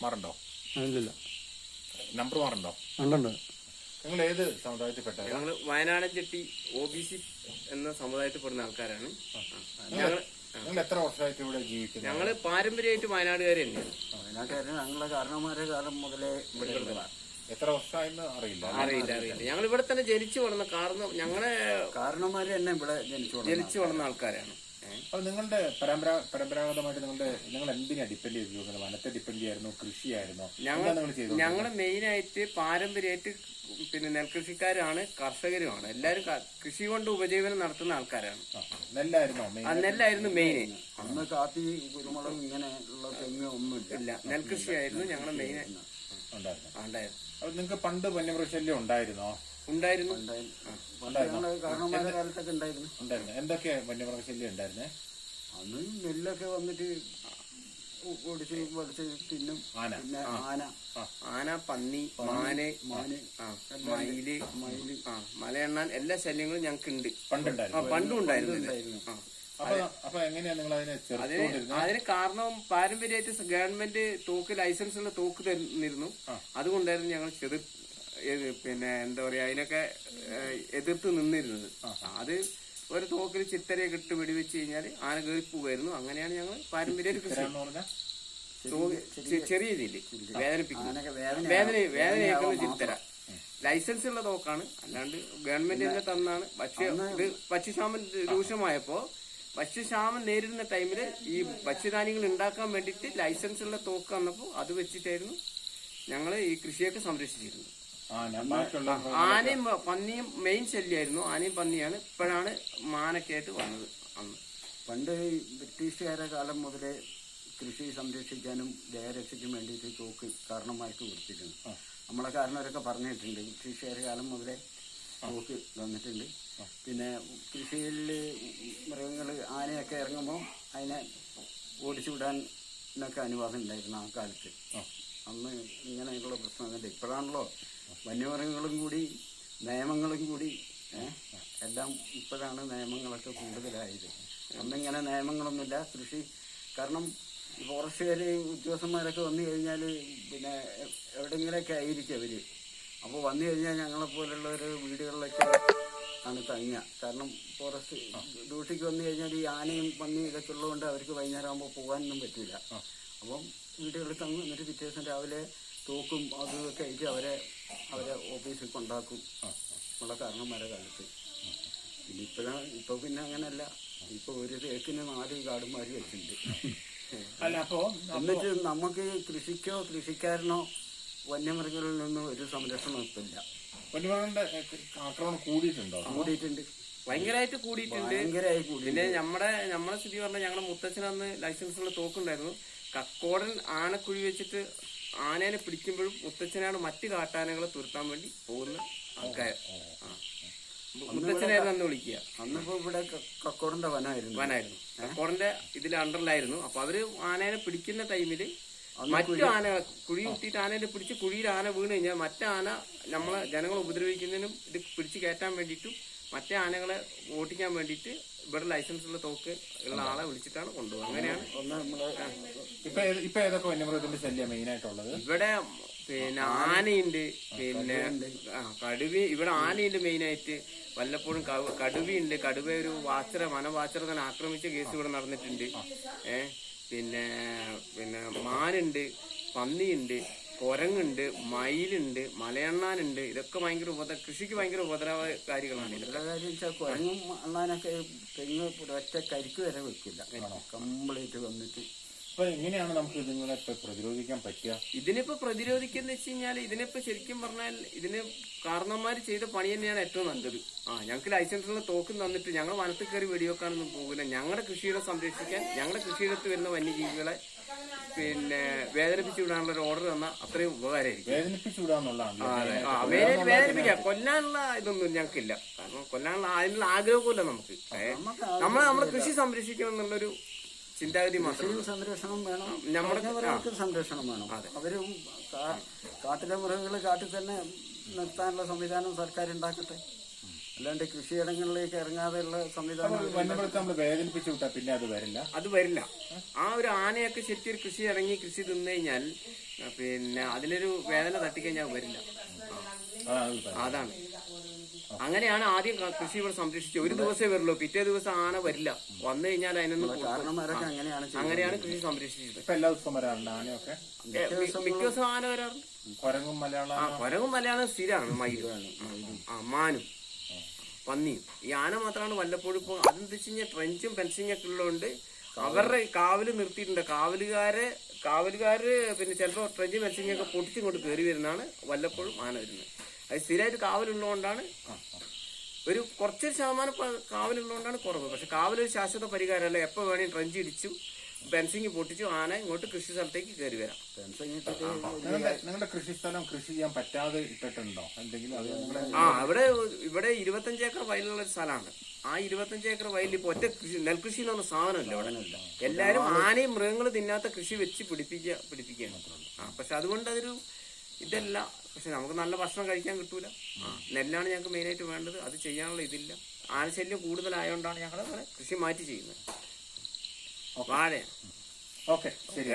മാറുണ്ടോ? ഇല്ല. നമ്പർ മാറുണ്ടോ? ഉണ്ടുണ്ട്. നിങ്ങൾ ഏത് സമുദായത്തിൽപ്പെട്ട? ഞങ്ങൾ വയനാടൻ ചെട്ടി OBC എന്ന സമുദായത്തിൽപ്പെടുന്ന ആൾക്കാരാണ്. നിങ്ങൾ എത്ര വർഷമായിട്ട് ഇവിടെ ജീവിക്കുന്നത്? ഞങ്ങള് പാരമ്പര്യമായിട്ട് വയനാടുകാരെ തന്നെയാണ്. വയനാട്ടുകാരൻ ഞങ്ങളെ കാരണവന്മാരെ കാലം മുതലേ ഇവിടെ എത്ര വർഷമായെന്ന് അറിയില്ല. ഞങ്ങൾ ഇവിടെ തന്നെ ജനിച്ചു വളർന്ന കാരണവന്മാര് തന്നെ ഇവിടെ ജനിച്ചു വളർന്ന ആൾക്കാരാണ്. അപ്പൊ നിങ്ങളുടെ പരമ്പരാഗതമായിട്ട് നിങ്ങൾ എന്തിനാ ഡിപ്പെൻഡ് ചെയ്തിരുന്നത്? വനത്തെ ഡിപ്പെൻഡ് ചെയ്യായിരുന്നോ, കൃഷിയായിരുന്നോ? ഞങ്ങള് മെയിനായിട്ട് പാരമ്പര്യമായിട്ട് നെൽകൃഷിക്കാരാണ്, കർഷകരുമാണ്. എല്ലാരും കൃഷി കൊണ്ട് ഉപജീവനം നടത്തുന്ന ആൾക്കാരാണ്. നെല്ലായിരുന്നു മെയിൻ. അന്ന് കാപ്പി, കുരുമുളക് ഇങ്ങനെയുള്ള തെങ്ങ് ഒന്നും ഇല്ല. നെൽകൃഷിയായിരുന്നു ഞങ്ങളുടെ മെയിൻ ഉണ്ടായിരുന്നു. അപ്പൊ നിങ്ങൾക്ക് പണ്ട് വന്യമൃഗശല്യം ഉണ്ടായിരുന്നോ? ഉണ്ടായിരുന്നു. കാരണവന്മാരുടെ കാലത്തൊക്കെ ഉണ്ടായിരുന്നു. എന്തൊക്കെ വന്യമൃഗശല്യം ഉണ്ടായിരുന്നേ? അന്ന് നെല്ലൊക്കെ വന്നിട്ട് ഓടിച്ച് വലിച്ച് തിന്നും. പിന്നെ ആന, പന്നി, മയില്, മലയെണ്ണാൻ എല്ലാ ശല്യങ്ങളും ഞങ്ങൾക്ക് ഉണ്ട്. പണ്ടും ഉണ്ടായിരുന്നു. അതിന് കാരണം പാരമ്പര്യമായിട്ട് ഗവൺമെന്റ് തോക്ക് ലൈസൻസ് ഉള്ള തോക്ക് തന്നിരുന്നു. അതുകൊണ്ടായിരുന്നു ഞങ്ങൾ എന്താ പറയാ, അതിനൊക്കെ എതിർത്ത് നിന്നിരുന്നത്. അത് ഒരു തോക്കിൽ ചിത്തരയൊക്കെ ഇട്ട് വെടിവെച്ച് കഴിഞ്ഞാൽ ആന കയറി പോവായിരുന്നു. അങ്ങനെയാണ് ഞങ്ങൾ പാരമ്പര്യമായിട്ട് ചെറിയ രീതിയിൽ വേദനയേക്കുന്ന ചിത്തര. ലൈസൻസ് ഉള്ള തോക്കാണ്, അല്ലാണ്ട് ഗവൺമെന്റ് തന്നെ തന്നാണ്. പക്ഷേ ഇത് ഭക്ഷ്യക്ഷാമം രൂക്ഷമായപ്പോ ഭക്ഷ്യക്ഷാമം നേരിടുന്ന ടൈമില് ഈ ഭക്ഷ്യധാന്യങ്ങൾ ഉണ്ടാക്കാൻ വേണ്ടിയിട്ട് ലൈസൻസ് ഉള്ള തോക്ക് വന്നപ്പോ അത് വെച്ചിട്ടായിരുന്നു ഞങ്ങള് ഈ കൃഷിയൊക്കെ സംരക്ഷിച്ചിരുന്നത്. ആനയും പന്നിയും മെയിൻ ശല്യമായിരുന്നു. ആനയും പന്നിയാണ്. ഇപ്പോഴാണ് മാനൊക്കെയായിട്ട് വന്നത്. അന്ന് പണ്ട് ബ്രിട്ടീഷുകാരുടെ കാലം മുതലേ കൃഷി സംരക്ഷിക്കാനും ദേഹരക്ഷയ്ക്കും വേണ്ടിയിട്ട് തോക്ക് കാരണന്മാർക്ക് കൊടുത്തിട്ടുണ്ട്. നമ്മളെ കാരണവരൊക്കെ പറഞ്ഞിട്ടുണ്ട്, ബ്രിട്ടീഷുകാരുടെ കാലം മുതലേ തോക്ക് തന്നിട്ടുണ്ട്. പിന്നെ കൃഷിയിൽ മൃഗങ്ങൾ ആനയൊക്കെ ഇറങ്ങുമ്പോൾ അതിനെ ഓടിച്ചു വിടാനൊക്കെ അനുവാദം ഉണ്ടായിരുന്നു ആ കാലത്ത്. അന്ന് ഇങ്ങനെയുള്ള പ്രശ്നമൊന്നുമില്ല. ഇപ്പോഴാണല്ലോ വന്യമൃഗങ്ങളും കൂടി നിയമങ്ങളും കൂടി എല്ലാം ഇപ്പോഴാണ് നിയമങ്ങളൊക്കെ കൂടുതലായത്. അന്നിങ്ങനെ നിയമങ്ങളൊന്നുമില്ല. കൃഷി കാരണം ഫോറസ്റ്റുകാർ ഉദ്യോഗസ്ഥന്മാരൊക്കെ വന്നു കഴിഞ്ഞാൽ പിന്നെ എവിടെയെങ്കിലൊക്കെ ആയിരിക്കും അവർ. അപ്പോൾ വന്നു കഴിഞ്ഞാൽ ഞങ്ങളെപ്പോലുള്ളവർ വീടുകളിലൊക്കെ ആണ് തങ്ങുക. കാരണം ഫോറസ്റ്റ് ഡ്യൂട്ടിക്ക് വന്നു കഴിഞ്ഞാൽ ഈ ആനയും പന്നിയും ഇതൊക്കെ ഉള്ളതുകൊണ്ട് അവർക്ക് വൈകുന്നേരം ആകുമ്പോൾ പോകാനൊന്നും പറ്റില്ല. അപ്പം വീടുകളിൽ തങ്ങും. എന്നിട്ട് പിറ്റേ ദിവസം രാവിലെ തോക്കും അതൊക്കെ ആയിട്ട് അവരെ ഓഫീസിൽ കൊണ്ടാക്കും ഉള്ള കാരണന്മാരെ കാലത്ത്. പിന്നെ ഇപ്പൊ പിന്നെ അങ്ങനെയല്ല. ഇപ്പൊ ഒരു തേക്കിന് 4 കാടുമാർ വെച്ചിട്ടുണ്ട്. എന്നിട്ട് നമുക്ക് കൃഷിക്കോ കൃഷിക്കാരനോ വന്യമൃഗങ്ങളിൽ നിന്നും ഒരു സംരക്ഷണം ഇപ്പില്ല. വന്യമൃഗങ്ങളുടെ ആക്രമണം കൂടിയിട്ടുണ്ട്. ഭയങ്കരമായിട്ട് കൂടിയിട്ടുണ്ട്. പിന്നെ നമ്മളെ സ്ഥിതി പറഞ്ഞാൽ ഞങ്ങളുടെ മുത്തച്ഛനന്ന് ലൈസൻസുള്ള തോക്കുണ്ടായിരുന്നു. കക്കോടൻ ആനക്കുഴി വെച്ചിട്ട് ആനേനെ പിടിക്കുമ്പോഴും മുത്തച്ഛനാണ് മറ്റു കാട്ടാനകളെ തുരത്താൻ വേണ്ടി പോകുന്ന ആൾക്കാർ. മുത്തച്ഛനായിരുന്നു അന്ന് വിളിക്കുക. അന്നിപ്പോ ഇവിടെ കക്കോടന്റെ വനായിരുന്നു. കക്കോടന്റെ ഇതിൽ അണ്ടറിലായിരുന്നു. അപ്പൊ അവര് ആനേനെ പിടിക്കുന്ന ടൈമില് മറ്റു ആനകളെ കുഴി കുത്തിയിട്ട് ആനേനെ പിടിച്ച് കുഴിയിൽ ആന വീണ് കഴിഞ്ഞാൽ മറ്റേ ആന നമ്മളെ ജനങ്ങളെ ഉപദ്രവിക്കുന്നതിനും ഇത് പിടിച്ച് കയറ്റാൻ വേണ്ടിയിട്ടും മറ്റേ ആനകളെ ഓട്ടിക്കാൻ വേണ്ടിയിട്ട് ഇവിടെ ലൈസൻസ് ഉള്ള തോക്ക് ഉള്ള ആളെ വിളിച്ചിട്ടാണ് കൊണ്ടുപോകുന്നത്. അങ്ങനെയാണ്. ഇപ്പൊ ഏതൊക്കെ വന്യമൃഗത്തിന്റെ ശല്യം മെയിൻ ആയിട്ടുള്ളത്? ഇവിടെ പിന്നെ ആനയുണ്ട്, പിന്നെ കടുവ. ഇവിടെ ആനയുണ്ട് മെയിനായിട്ട്. വല്ലപ്പോഴും കടുവയുണ്ട്. കടുവ ഒരു വനവാച്ചറെ തന്നെ ആക്രമിച്ച കേസ് ഇവിടെ നടന്നിട്ടുണ്ട്. പിന്നെ മാനുണ്ട്, പന്നിയുണ്ട്, കുരങ്ങുണ്ട്, മയിലുണ്ട്, മലയണ്ണാനുണ്ട്. ഇതൊക്കെ ഭയങ്കര കൃഷിക്ക് ഭയങ്കര ഉപദ്രവകാരികളാണ്. ഇതെല്ലാം കാര്യം വെച്ചാൽ കുരങ്ങും അണ്ണാനൊക്കെ തെങ്ങ് ഒറ്റ കരിക്ക് വരെ വെക്കില്ല, കംപ്ലീറ്റ് വന്നിട്ട്. അപ്പൊ എങ്ങനെയാണ് നമുക്ക് ഇതിനെ പ്രതിരോധിക്കാൻ പറ്റുക? ഇതിനിപ്പോ പ്രതിരോധിക്കാന്ന് വെച്ച് കഴിഞ്ഞാൽ ഇതിനിപ്പോ ശരിക്കും പറഞ്ഞാൽ ഇതിന് കാരണന്മാര് ചെയ്ത പണി തന്നെയാണ് ഏറ്റവും നല്ലത്. ഞങ്ങൾക്ക് ലൈസൻസുള്ള തോക്കും തന്നിട്ട് ഞങ്ങൾ വനത്തിൽ കയറി വെടിവെക്കാനൊന്നും പോകില്ല. ഞങ്ങളുടെ കൃഷിയിടം സംരക്ഷിക്കാൻ, ഞങ്ങളുടെ കൃഷിയിടത്ത് വരുന്ന വന്യജീവികളെ പിന്നെ വേദനിപ്പിച്ചു വിടാനുള്ള ഒരു ഓർഡർ തന്നാൽ അത്രയും ഉപകാരമായിരിക്കും. വേദനിപ്പിക്കുക, കൊല്ലാനുള്ള ഇതൊന്നും ഞങ്ങൾക്കില്ല. കാരണം കൊല്ലാനുള്ള അതിനുള്ള ആഗ്രഹമില്ല നമുക്ക്. നമ്മളെ കൃഷി സംരക്ഷിക്കണം എന്നുള്ളൊരു ചിന്താഗതി മാത്രം. സംരക്ഷണം വേണം, നമ്മുടെ സംരക്ഷണം വേണം. അവരും കാട്ടിലെ മൃഗങ്ങൾ കാട്ടിൽ തന്നെ നിർത്താനുള്ള സംവിധാനം സർക്കാർ ഉണ്ടാക്കട്ടെ. അല്ലാണ്ട് കൃഷിയിടങ്ങളിലേക്ക് ഇറങ്ങാതെയുള്ള സംവിധാനം വന്യമൃഗത്തെ നമ്മൾ വേദനിപ്പിച്ചു വിട്ടാൽ പിന്നെ അത് വരില്ല. അത് വരില്ല. ആ ഒരു ആനയൊക്കെ ശരിക്കും ഒരു കൃഷി ഇറങ്ങി കൃഷി തിന്നു കഴിഞ്ഞാൽ പിന്നെ അതിലൊരു വേദന തട്ടിക്കഴിഞ്ഞാൽ വരില്ല. അതാണ് അങ്ങനെയാണ് ആദ്യം കൃഷി ഇവിടെ സംരക്ഷിച്ചത്. ഒരു ദിവസമേ വരുള്ളൂ, പിറ്റേ ദിവസം ആന വരില്ല. വന്നു കഴിഞ്ഞാൽ അതിനൊന്നും അങ്ങനെയാണ് കൃഷി സംരക്ഷിച്ചത്. എല്ലാ ദിവസവും വരാറുണ്ട് ആനയൊക്കെ? മിക്ക ദിവസം ആന വരാറുണ്ട്. കുരങ്ങും മലയാളം സ്ഥിരമാണ്. മയിലും മാനും പന്നിയും. ഈ ആന മാത്രമാണ് വല്ലപ്പോഴും. ഇപ്പൊ അതെന്താ വെച്ച് കഴിഞ്ഞാൽ ട്രെഞ്ചും ഫെൻസിങ് ഒക്കെ ഉള്ളതുകൊണ്ട് അവരുടെ കാവല് നിർത്തിയിട്ടുണ്ട്. കാവലുകാര് പിന്നെ ചിലപ്പോൾ ട്രെഞ്ചും ഫെൻസിങ് ഒക്കെ പൊട്ടിച്ചിങ്ങോട്ട് കയറി വരുന്നതാണ് വല്ലപ്പോഴും ആന വരുന്നത്. അത് സ്ഥിരമായിട്ട് കാവലുള്ളതുകൊണ്ടാണ് ഒരു കുറച്ചൊരു ശതമാനം കാവലുള്ളതുകൊണ്ടാണ് കുറവ്. പക്ഷെ കാവലൊരു ശാശ്വത പരിഹാരമല്ല. എപ്പോൾ വേണമെങ്കിൽ ട്രെഞ്ച് ഇടിച്ചു ഫെൻസിങ് പൊട്ടിച്ചു ആന ഇങ്ങോട്ട് കൃഷി സ്ഥലത്തേക്ക് കയറി വരാം. നിങ്ങളുടെ കൃഷി സ്ഥലം കൃഷി ചെയ്യാൻ പറ്റാതെ ഇട്ടിട്ടുണ്ടോ എന്തെങ്കിലും? ഇവിടെ 25 ഏക്കർ വയലുള്ള ഒരു സ്ഥലമാണ്. ആ 25 ഏക്കർ വയലിൽ ഇപ്പൊ ഒറ്റ നെൽകൃഷി എന്ന് പറഞ്ഞ സാധനമില്ല അവിടെ. എല്ലാരും ആനയും മൃഗങ്ങളും തിന്നാത്ത കൃഷി വെച്ച് പിടിപ്പിക്കുകയാണ്. പക്ഷെ അതുകൊണ്ട് അതൊരു ഇതല്ല. പക്ഷെ നമുക്ക് നല്ല ഭക്ഷണം കഴിക്കാൻ കിട്ടൂല. നെല്ലാണ് ഞങ്ങൾക്ക് മെയിനായിട്ട് വേണ്ടത്. അത് ചെയ്യാനുള്ള ഇതില്ല. ആനശല്യം കൂടുതലായതുകൊണ്ടാണ് ഞങ്ങൾ കൃഷി മാറ്റി ചെയ്യുന്നത്. വാഴ. ഓക്കെ, ശരി.